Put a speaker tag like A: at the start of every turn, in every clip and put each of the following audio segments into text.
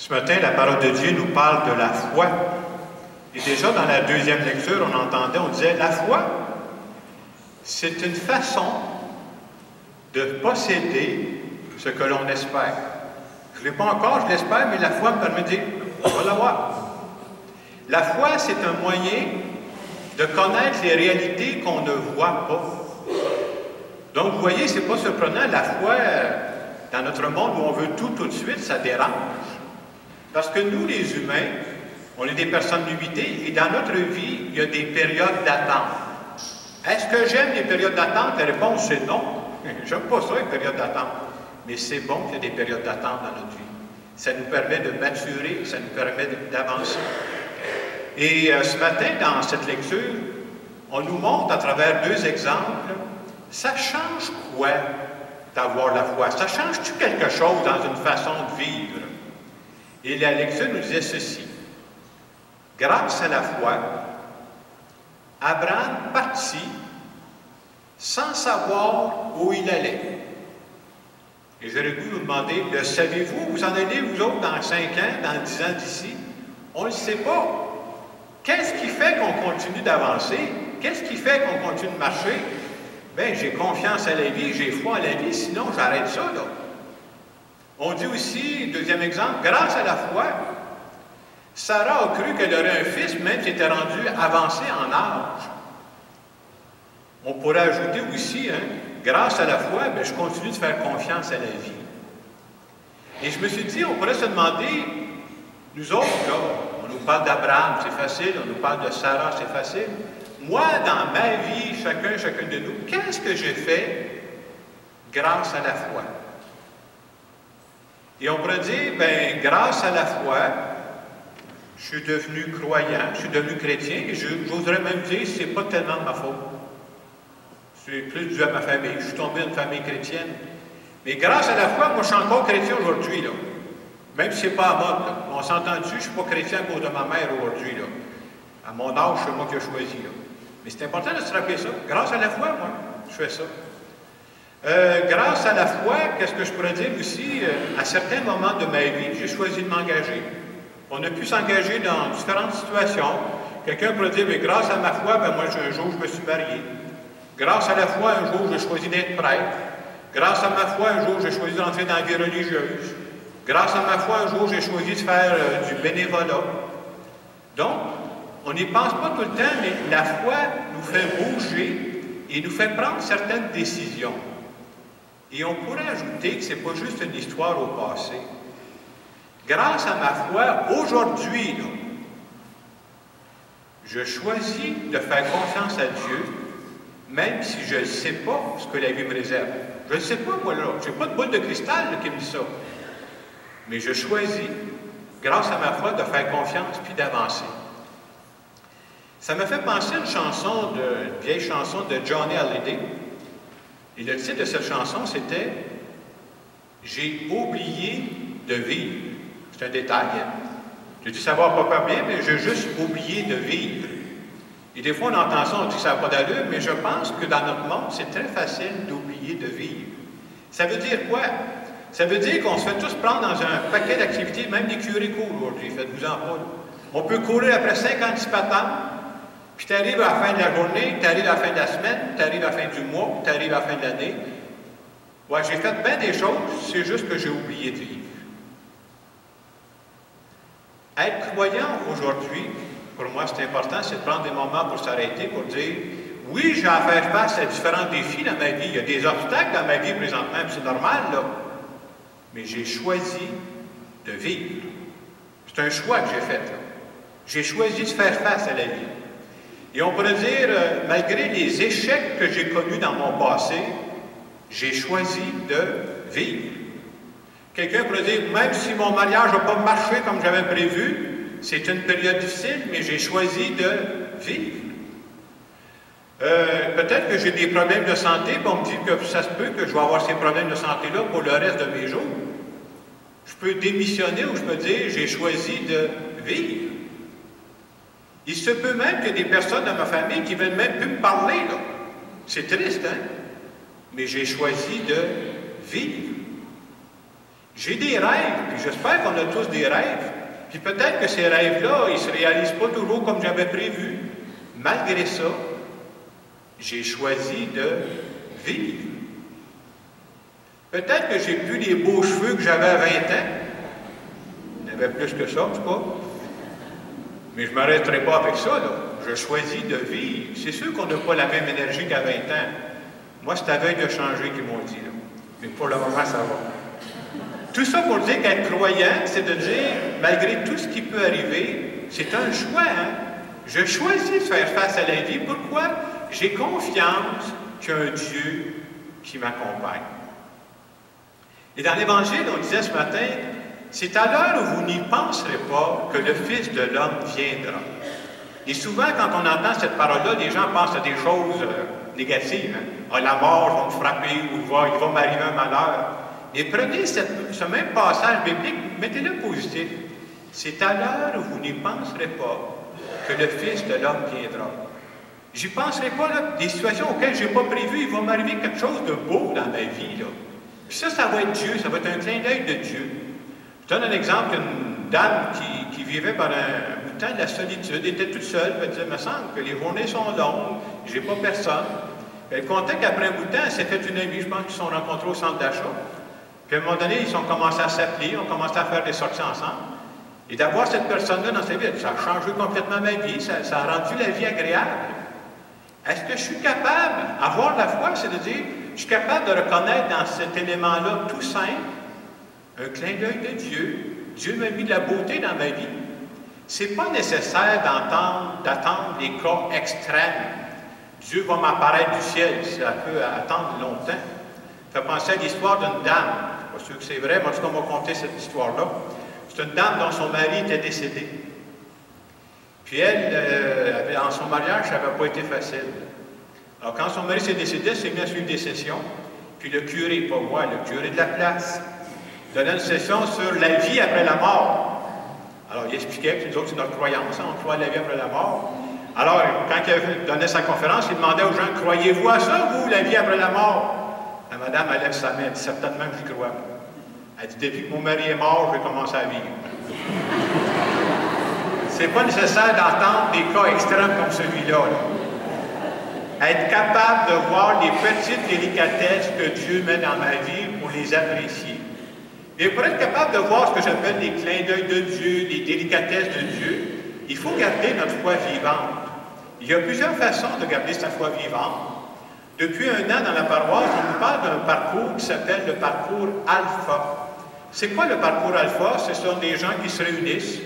A: Ce matin, la parole de Dieu nous parle de la foi. Et déjà, dans la deuxième lecture, on disait, la foi, c'est une façon de posséder ce que l'on espère. Je ne l'ai pas encore, je l'espère, mais la foi me permet de dire, on va l'avoir. La foi, c'est un moyen de connaître les réalités qu'on ne voit pas. Donc, vous voyez, ce n'est pas surprenant, la foi, dans notre monde où on veut tout de suite, ça dérange. Parce que nous, les humains, on est des personnes limitées et dans notre vie, il y a des périodes d'attente. Est-ce que j'aime les périodes d'attente? La réponse, c'est non. J'aime pas ça, les périodes d'attente. Mais c'est bon qu'il y ait des périodes d'attente dans notre vie. Ça nous permet de maturer, ça nous permet d'avancer. Et ce matin, dans cette lecture, on nous montre à travers deux exemples, ça change quoi d'avoir la foi? Ça change-tu quelque chose dans une façon de vivre? Et la lecture nous disait ceci. Grâce à la foi, Abraham partit sans savoir où il allait. Et j'aurais pu vous demander, le savez-vous? Vous en allez, vous autres, dans 5 ans, dans 10 ans d'ici? On ne le sait pas. Qu'est-ce qui fait qu'on continue d'avancer? Qu'est-ce qui fait qu'on continue de marcher? Bien, j'ai confiance à la vie, j'ai foi à la vie, sinon j'arrête ça, là. On dit aussi, deuxième exemple, grâce à la foi, Sarah a cru qu'elle aurait un fils, même s'il était rendu avancé en âge. On pourrait ajouter aussi, grâce à la foi, bien, je continue de faire confiance à la vie. Et je me suis dit, on pourrait se demander, nous autres, là, on nous parle d'Abraham, c'est facile, on nous parle de Sarah, c'est facile. Moi, dans ma vie, chacun de nous, qu'est-ce que j'ai fait grâce à la foi? Et on pourrait dire, bien, grâce à la foi, je suis devenu croyant, je suis devenu chrétien, et j'oserais même dire que ce n'est pas tellement de ma faute. C'est plus dû à ma famille. Je suis tombé dans une famille chrétienne. Mais grâce à la foi, moi, je suis encore chrétien aujourd'hui, là. Même si ce n'est pas à mode, là. On s'entend dessus, je ne suis pas chrétien à cause de ma mère aujourd'hui, là. À mon âge, c'est moi qui ai choisi, là. Mais c'est important de se rappeler ça. Grâce à la foi, moi, je fais ça. Grâce à la foi, qu'est-ce que je pourrais dire aussi? À certains moments de ma vie, j'ai choisi de m'engager. On a pu s'engager dans différentes situations. Quelqu'un pourrait dire, mais grâce à ma foi, ben moi, un jour, je me suis marié. Grâce à la foi, un jour, j'ai choisi d'être prêtre. Grâce à ma foi, un jour, j'ai choisi d'entrer dans la vie religieuse. Grâce à ma foi, un jour, j'ai choisi de faire du bénévolat. Donc, on n'y pense pas tout le temps, mais la foi nous fait bouger et nous fait prendre certaines décisions. Et on pourrait ajouter que ce n'est pas juste une histoire au passé. Grâce à ma foi, aujourd'hui, je choisis de faire confiance à Dieu, même si je ne sais pas ce que la vie me réserve. Je ne sais pas, moi, là. Je n'ai pas de boule de cristal là, qui me dit ça. Mais je choisis, grâce à ma foi, de faire confiance puis d'avancer. Ça me fait penser à une vieille chanson de Johnny Hallyday. Et le titre de cette chanson, c'était « J'ai oublié de vivre ». C'est un détail. Je dis ça va pas bien, mais j'ai juste oublié de vivre. Et des fois, on entend ça, on dit que ça n'a pas d'allure, mais je pense que dans notre monde, c'est très facile d'oublier de vivre. Ça veut dire quoi? Ça veut dire qu'on se fait tous prendre dans un paquet d'activités, même des curés courent aujourd'hui, faites-vous-en pas. On peut courir après 56 patentes, puis tu arrives à la fin de la journée, tu arrives à la fin de la semaine, tu arrives à la fin du mois, tu arrives à la fin de l'année. Ouais, j'ai fait bien des choses, c'est juste que j'ai oublié de vivre. Être croyant aujourd'hui, pour moi c'est important, c'est de prendre des moments pour s'arrêter, pour dire, oui, j'ai à faire face à différents défis dans ma vie, il y a des obstacles dans ma vie présentement, c'est normal, là. Mais j'ai choisi de vivre. C'est un choix que j'ai fait, là. J'ai choisi de faire face à la vie. Et on pourrait dire, malgré les échecs que j'ai connus dans mon passé, j'ai choisi de vivre. Quelqu'un pourrait dire, même si mon mariage n'a pas marché comme j'avais prévu, c'est une période difficile, mais j'ai choisi de vivre. Peut-être que j'ai des problèmes de santé, puis on me dit que ça se peut que je vais avoir ces problèmes de santé-là pour le reste de mes jours. Je peux démissionner ou je peux dire, j'ai choisi de vivre. Il se peut même qu'il y ait des personnes dans ma famille qui ne veulent même plus me parler, là. C'est triste, hein? Mais j'ai choisi de vivre. J'ai des rêves, puis j'espère qu'on a tous des rêves. Puis peut-être que ces rêves-là, ils ne se réalisent pas toujours comme j'avais prévu. Malgré ça, j'ai choisi de vivre. Peut-être que j'ai plus les beaux cheveux que j'avais à 20 ans. Il y en avait plus que ça, en tout cas. Mais je ne m'arrêterai pas avec ça, là. Je choisis de vivre. C'est sûr qu'on n'a pas la même énergie qu'à 20 ans. Moi, c'est à veille de changer qu'ils m'ont dit, là. Mais pour le moment, ça va. Tout ça pour dire qu'être croyant, c'est de dire, malgré tout ce qui peut arriver, c'est un choix, hein? Je choisis de faire face à la vie. Pourquoi? J'ai confiance qu'il y a un Dieu qui m'accompagne. Et dans l'Évangile, on disait ce matin, c'est à l'heure où vous n'y penserez pas que le Fils de l'homme viendra. Et souvent, quand on entend cette parole-là, les gens pensent à des choses négatives. Hein? Ah, la mort, je vais me frapper, ou il va m'arriver un malheur. Et prenez ce même passage biblique, mettez-le positif. C'est à l'heure où vous n'y penserez pas que le Fils de l'homme viendra. J'y penserai pas, là, des situations auxquelles je n'ai pas prévu, il va m'arriver quelque chose de beau dans ma vie, là. Puis ça va être Dieu, ça va être un clin d'œil de Dieu. Je donne un exemple d'une dame qui vivait pendant un bout de temps de la solitude, était toute seule, elle disait, il me semble que les journées sont longues, j'ai pas personne. Elle comptait qu'après un bout de temps, elle s'est fait une amie, je pense qu'ils se sont rencontrés au centre d'achat. Puis à un moment donné, ils ont commencé à s'appeler, ont commencé à faire des sorties ensemble. Et d'avoir cette personne-là dans sa vie, ça a changé complètement ma vie, ça a rendu la vie agréable. Est-ce que je suis capable, avoir la foi, c'est de dire, je suis capable de reconnaître dans cet élément-là tout simple, un clin d'œil de Dieu. Dieu m'a mis de la beauté dans ma vie. C'est pas nécessaire d'attendre des cas extrêmes. Dieu va m'apparaître du ciel, ça peut attendre longtemps. Ça fait penser à l'histoire d'une dame. Je ne suis pas sûr que c'est vrai, mais en tout cas, on m'a conté cette histoire-là. C'est une dame dont son mari était décédé. Puis elle, dans son mariage, ça n'avait pas été facile. Alors quand son mari s'est décédé, elle s'est mis à suivre des sessions. Puis le curé, pas moi, le curé de la place, donnait une session sur la vie après la mort. Alors il expliquait que nous autres, c'est notre croyance, on croit à la vie après la mort. Alors quand il donnait sa conférence, il demandait aux gens, croyez-vous à ça, vous, la vie après la mort? La madame, elle lève sa main, elle dit, certainement que j'y crois. Elle dit, depuis que mon mari est mort, je vais commencer à vivre. C'est pas nécessaire d'entendre des cas extrêmes comme celui-là. Être capable de voir les petites délicatesses que Dieu met dans ma vie pour les apprécier. Et pour être capable de voir ce que j'appelle les clins d'œil de Dieu, les délicatesses de Dieu, il faut garder notre foi vivante. Il y a plusieurs façons de garder sa foi vivante. Depuis un an dans la paroisse, on nous parle d'un parcours qui s'appelle le parcours Alpha. C'est quoi le parcours Alpha? Ce sont des gens qui se réunissent,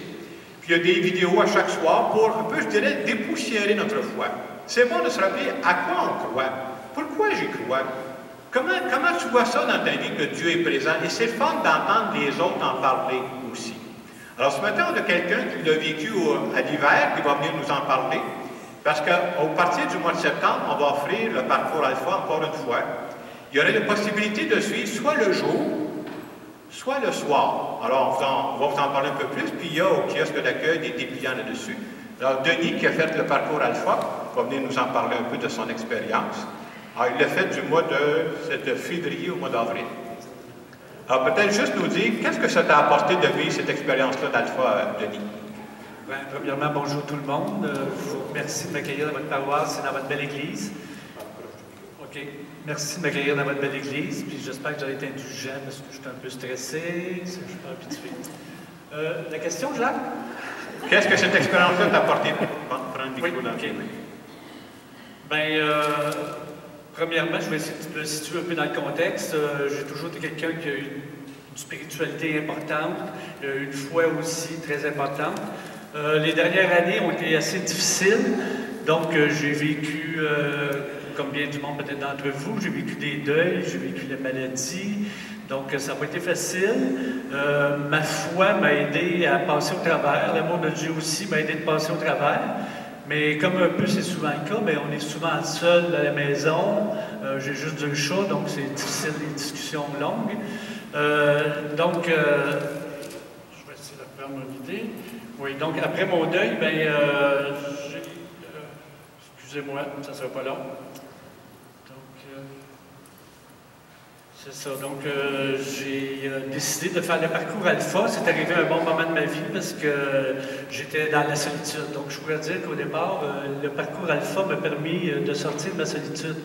A: puis il y a des vidéos à chaque soir pour un peu, je dirais, dépoussiérer notre foi. C'est bon de se rappeler à quoi on croit, pourquoi j'y crois, comment tu vois ça dans ta vie que Dieu est présent, et c'est le fun d'entendre les autres en parler aussi. Alors ce matin, on a quelqu'un qui l'a vécu à l'hiver, qui va venir nous en parler. Parce qu'à partir du mois de septembre, on va offrir le parcours Alpha encore une fois. Il y aurait la possibilité de suivre soit le jour, soit le soir. Alors, on va vous en parler un peu plus. Puis il y a au kiosque d'accueil des dépliants là-dessus. Alors, Denis, qui a fait le parcours Alpha, va venir nous en parler un peu de son expérience. Alors, il l'a fait du mois de février au mois d'avril. Alors, peut-être juste nous dire, qu'est-ce que ça t'a apporté de vivre cette expérience-là d'Alpha, Denis?
B: Bien, premièrement, bonjour tout le monde. Merci de m'accueillir dans votre paroisse et dans votre belle église. OK. Merci de m'accueillir dans votre belle église. Puis j'espère que j'aurai été indulgent parce que je suis un peu stressé. Je suis pas habitué. La question, Jacques?
A: Qu'est-ce que cette expérience-là t'a apporté? Prends le micro dans le pied.
B: Bien, premièrement, je vais essayer de me situer un peu dans le contexte. J'ai toujours été quelqu'un qui a eu une spiritualité importante, une foi aussi très importante. Les dernières années ont été assez difficiles, donc j'ai vécu, comme bien du monde peut-être d'entre vous, j'ai vécu des deuils, j'ai vécu la maladie, donc ça n'a pas été facile. Ma foi m'a aidé à passer au travers, l'amour de Dieu aussi m'a aidé de passer au travers, mais comme un peu c'est souvent le cas, on est souvent seul à la maison, j'ai juste 2 chats, donc c'est difficile, les discussions longues. Donc, je vais essayer de faire mon idée. Oui, donc après mon deuil, excusez-moi, ça ne sera pas long. Donc, C'est ça. Donc, j'ai décidé de faire le parcours alpha. C'est arrivé un bon moment de ma vie parce que j'étais dans la solitude. Donc, je pourrais dire qu'au départ, le parcours alpha m'a permis de sortir de ma solitude.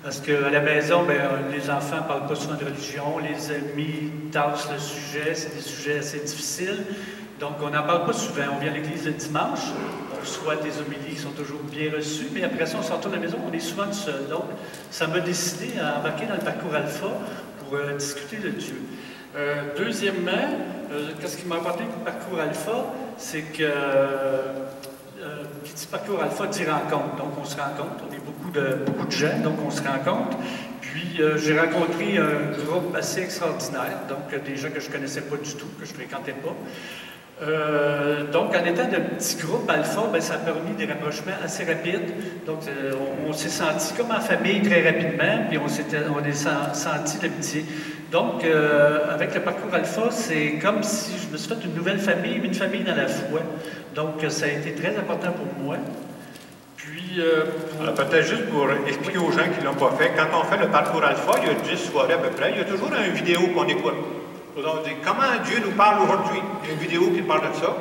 B: Parce qu'à la maison, ben, les enfants ne parlent pas souvent de religion, les amis tassent le sujet, c'est des sujets assez difficiles. Donc, on n'en parle pas souvent. On vient à l'église le dimanche, on reçoit des homélies qui sont toujours bien reçues, mais après ça, on sort de la maison, on est souvent tout seul. Donc, ça m'a décidé à embarquer dans le parcours alpha pour discuter de Dieu. Deuxièmement, qu'est-ce qui m'a apporté le parcours alpha, c'est que qui dit parcours alpha dit rencontre. Donc, on se rencontre, on est beaucoup de gens, donc on se rencontre. Puis, j'ai rencontré un groupe assez extraordinaire, donc des gens que je ne connaissais pas du tout, que je ne fréquentais pas. Donc, en étant d'un petit groupe alpha, ben, ça a permis des rapprochements assez rapides. Donc, on s'est senti comme en famille très rapidement, puis on est senti l'amitié. Donc, avec le parcours alpha, c'est comme si je me suis fait une nouvelle famille, mais une famille dans la foi. Donc, ça a été très important pour moi. Puis,
A: alors, peut-être juste pour expliquer aux gens qui ne l'ont pas fait, quand on fait le parcours alpha, il y a 10 soirées à peu près, il y a toujours une vidéo qu'on écoute. On dit comment Dieu nous parle aujourd'hui. Il y a une vidéo qui parle de ça.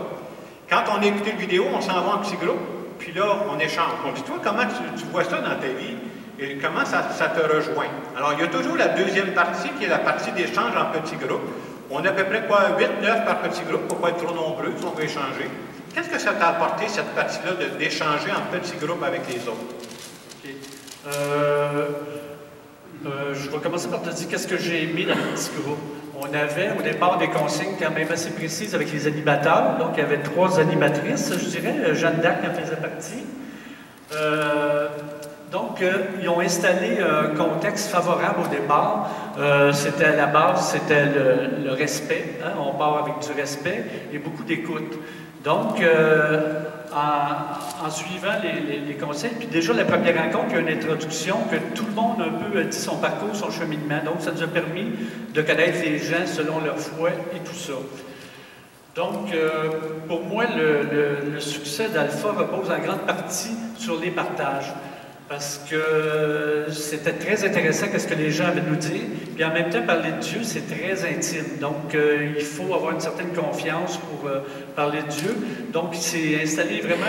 A: Quand on a écouté la vidéo, on s'en va en petit groupe, puis là, on échange. On dit, toi, comment tu vois ça dans ta vie et comment ça te rejoint? Alors, il y a toujours la deuxième partie qui est la partie d'échange en petit groupe. On a à peu près 8-9 par petit groupe pour ne pas être trop nombreux si on veut échanger. Qu'est-ce que ça t'a apporté, cette partie-là, d'échanger en petit groupe avec les autres?
B: Okay. Je vais commencer par te dire qu'est-ce que j'ai aimé dans le petit groupe. On avait au départ des consignes quand même assez précises avec les animateurs. Donc, il y avait 3 animatrices, je dirais. Jeanne d'Arc en faisait partie. Donc, ils ont installé un contexte favorable au départ. C'était à la base, c'était le respect. Hein? On part avec du respect et beaucoup d'écoute. Donc, en suivant les conseils, puis déjà la première rencontre, il y a une introduction que tout le monde un peu dit son parcours, son cheminement. Donc, ça nous a permis de connaître les gens selon leur foi et tout ça. Donc, pour moi, le succès d'Alpha repose en grande partie sur les partages. Parce que c'était très intéressant ce que les gens avaient à nous dire. Puis en même temps, parler de Dieu, c'est très intime. Donc, il faut avoir une certaine confiance pour parler de Dieu. Donc, il s'est installé vraiment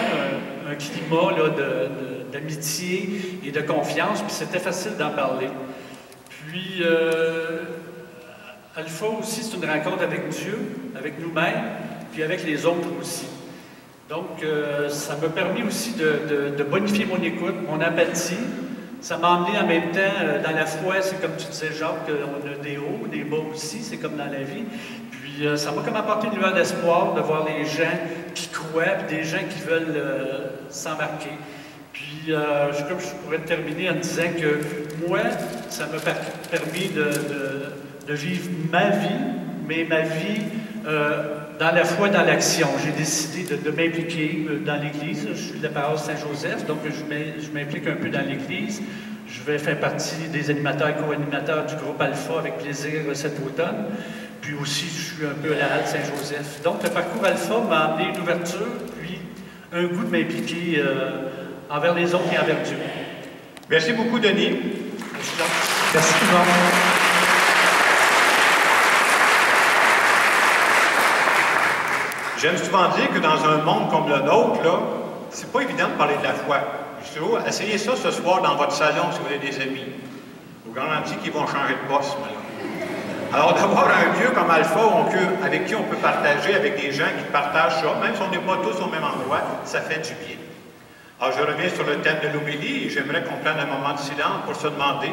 B: un climat d'amitié et de confiance. Puis c'était facile d'en parler. Puis, Alpha aussi, c'est une rencontre avec Dieu, avec nous-mêmes, puis avec les autres aussi. Donc, ça m'a permis aussi de bonifier mon écoute, mon empathie. Ça m'a emmené en même temps dans la foi, c'est comme tu disais, Jacques, on a des hauts, des bas aussi, c'est comme dans la vie. Puis, ça m'a comme apporté une lueur d'espoir de voir les gens qui croient, puis des gens qui veulent s'embarquer. Puis, comme je pourrais terminer en disant que moi, ça m'a permis de vivre ma vie, mais ma vie dans la foi, dans l'action. J'ai décidé de m'impliquer dans l'Église. Je suis de la paroisse Saint-Joseph, donc je m'implique un peu dans l'Église. Je vais faire partie des animateurs et co-animateurs du groupe Alpha avec plaisir cet automne. Puis aussi, je suis un peu à la halte Saint-Joseph. Donc, le parcours Alpha m'a amené une ouverture, puis un goût de m'impliquer envers les autres et envers Dieu.
A: Merci beaucoup, Denis.
B: Merci tout le monde.
A: J'aime souvent dire que dans un monde comme le nôtre, là, c'est pas évident de parler de la foi. Justement, essayez ça ce soir dans votre salon si vous avez des amis. Je vous garantis qu'ils vont changer de poste. Alors, d'avoir un Dieu comme Alpha avec qui on peut partager, avec des gens qui partagent ça, même si on n'est pas tous au même endroit, ça fait du bien. Alors, je reviens sur le thème de l'homélie et j'aimerais qu'on prenne un moment de silence pour se demander,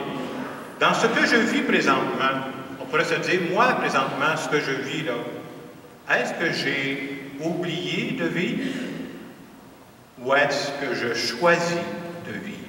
A: dans ce que je vis présentement, on pourrait se dire, moi, présentement, ce que je vis là, est-ce que j'ai oublié de vivre ou est-ce que je choisis de vivre?